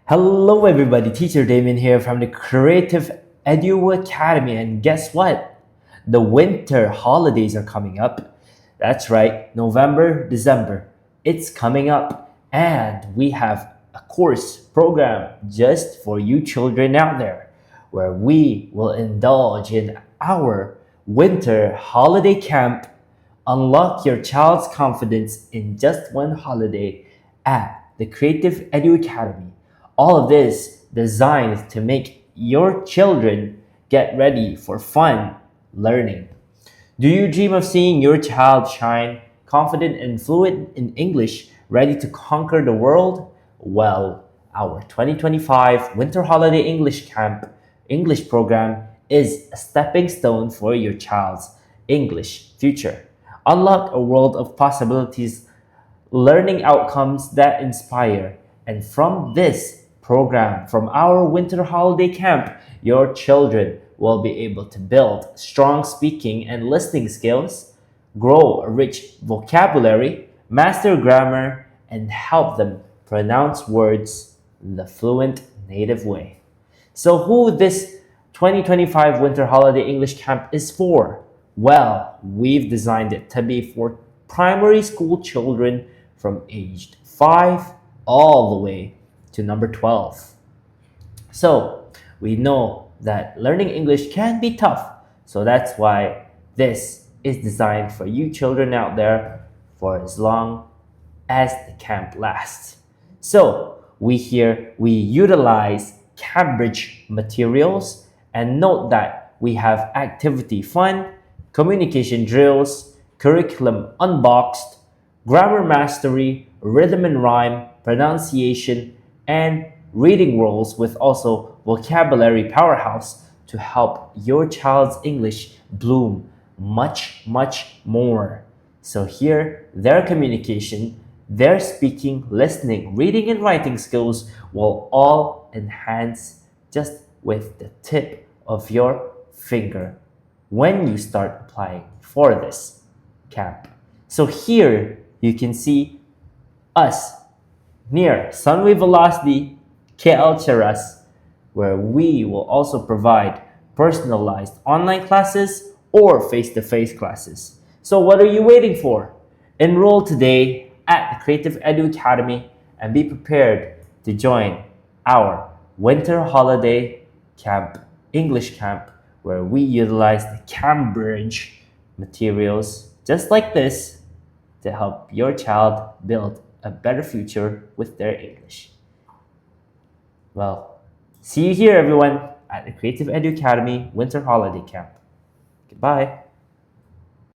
Hello everybody, Teacher Damien here from the Creative Edu Academy, and guess what? The winter holidays are coming up. That's right, November, December. It's coming up, and we have a course program just for you children out there where we will indulge in our winter holiday camp. Unlock your child's confidence in just one holiday at the Creative Edu Academy. All of this designed to make your children get ready for fun learning. Do you dream of seeing your child shine, confident and fluent in English, ready to conquer the world? Well, our 2025 Winter Holiday English Camp English program is a stepping stone for your child's English future. Unlock a world of possibilities, learning outcomes that inspire. And from this program, from our winter holiday camp, your children will be able to build strong speaking and listening skills, grow a rich vocabulary, master grammar, and help them pronounce words the fluent native way. So, who this 2025 Winter Holiday English Camp is for? Well, we've designed it to be for primary school children from aged 5 all the way to number 12. So, we know that learning English can be tough. So that's why this is designed for you children out there for as long as the camp lasts. So, we utilize Cambridge materials, and note that we have activity fun, communication drills, curriculum unboxed, grammar mastery, rhythm and rhyme, pronunciation, and reading roles with also vocabulary powerhouse to help your child's English bloom much more. So here, their communication, their speaking, listening, reading, and writing skills will all enhance just with the tip of your finger when you start applying for this camp. So here you can see us near Sunway Velocity, KL Cheras, where we will also provide personalized online classes or face-to-face classes. So what are you waiting for? Enroll today at the Creative Edu Academy and be prepared to join our Winter Holiday Camp, English Camp, where we utilize the Cambridge materials just like this to help your child build a better future with their English. Well, see you here, everyone, at the Creative Edu Academy Winter Holiday Camp. Goodbye.